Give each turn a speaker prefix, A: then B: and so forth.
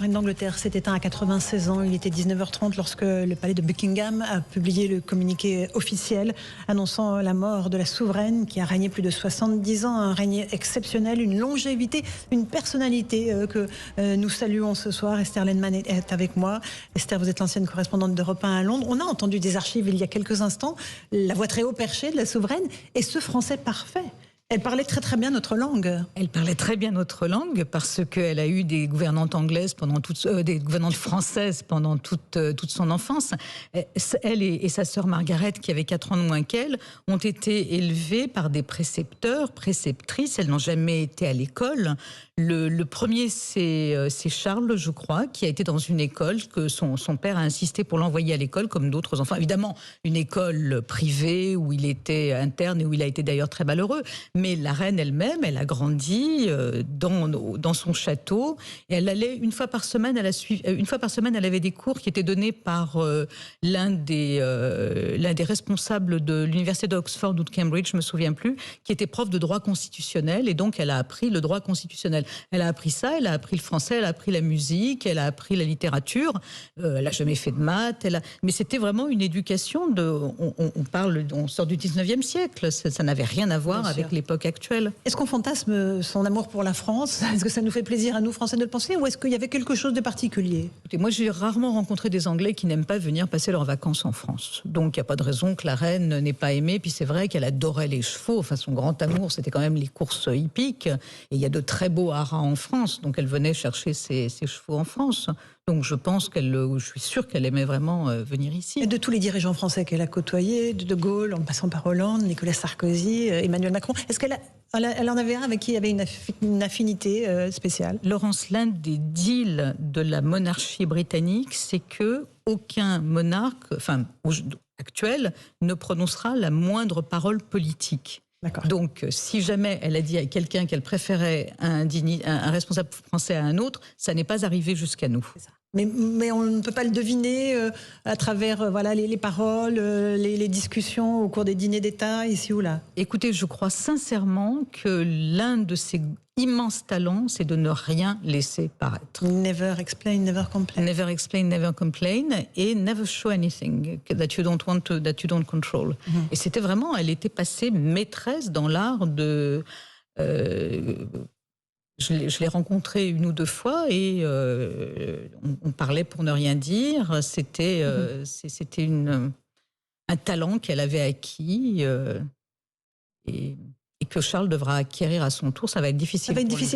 A: Reine d'Angleterre s'est éteint à 96 ans. Il était 19h30 lorsque le palais de Buckingham a publié le communiqué officiel annonçant la mort de la souveraine qui a régné plus de 70 ans, un règne exceptionnel, une longévité, une personnalité que nous saluons ce soir. Esther Lenman est avec moi. Esther, vous êtes l'ancienne correspondante d'Europe 1 à Londres. On a entendu des archives il y a quelques instants, la voix très haut perchée de la souveraine et ce français parfait. Elle parlait très très bien notre langue.
B: Elle parlait très bien notre langue parce qu'elle a eu des gouvernantes anglaises des gouvernantes françaises pendant toute son enfance. Elle et sa sœur Margaret, qui avait 4 ans de moins qu'elle, ont été élevées par des précepteurs, préceptrices. Elles n'ont jamais été à l'école. Le premier, c'est Charles, je crois, qui a été dans une école que son père a insisté pour l'envoyer à l'école, comme d'autres enfants. Évidemment, une école privée où il était interne et où il a été d'ailleurs très malheureux. Mais la reine elle-même, elle a grandi dans son château et elle allait une fois par semaine. Une fois par semaine, elle avait des cours qui étaient donnés par l'un des responsables de l'université d'Oxford ou de Cambridge, je me souviens plus, qui était prof de droit constitutionnel et donc elle a appris le droit constitutionnel. Elle a appris ça, elle a appris le français, elle a appris la musique, elle a appris la littérature. Elle a jamais fait de maths. Mais c'était vraiment une éducation on sort du 19e siècle. Ça n'avait rien à voir avec l'époque actuelle.
A: Est-ce qu'on fantasme son amour pour la France? Est-ce que ça nous fait plaisir à nous, Français, de le penser? Ou est-ce qu'il y avait quelque chose de particulier?
B: Écoutez, moi, j'ai rarement rencontré des Anglais qui n'aiment pas venir passer leurs vacances en France. Donc, il n'y a pas de raison que la reine n'ait pas aimé. Puis c'est vrai qu'elle adorait les chevaux. Enfin, son grand amour, c'était quand même les courses hippiques. Et il y a de très beaux haras en France. Donc, elle venait chercher ses chevaux en France. Donc, je suis sûre qu'elle aimait vraiment venir ici.
A: Et de tous les dirigeants français qu'elle a côtoyés, de Gaulle, en passant par Hollande, Nicolas Sarkozy, Emmanuel Macron, est-ce qu'elle en avait un avec qui il y avait une affinité spéciale?
B: Laurence, l'un des deals de la monarchie britannique, c'est que aucun monarque, actuel, ne prononcera la moindre parole politique. Donc, si jamais elle a dit à quelqu'un qu'elle préférait un responsable français à un autre, ça n'est pas arrivé jusqu'à nous.
A: Mais on ne peut pas le deviner à travers les paroles, les discussions au cours des dîners d'État, ici ou là.
B: Écoutez, je crois sincèrement que l'un de ses immenses talents, c'est de ne rien laisser paraître.
A: Never explain, never complain.
B: Never explain, never complain, et never show anything that you don't control. Et c'était vraiment, elle était passée maîtresse dans l'art de... Je l'ai rencontrée 1 ou 2 fois et on parlait pour ne rien dire. C'était un talent qu'elle avait acquis et que Charles devra acquérir à son tour. Ça va être difficile.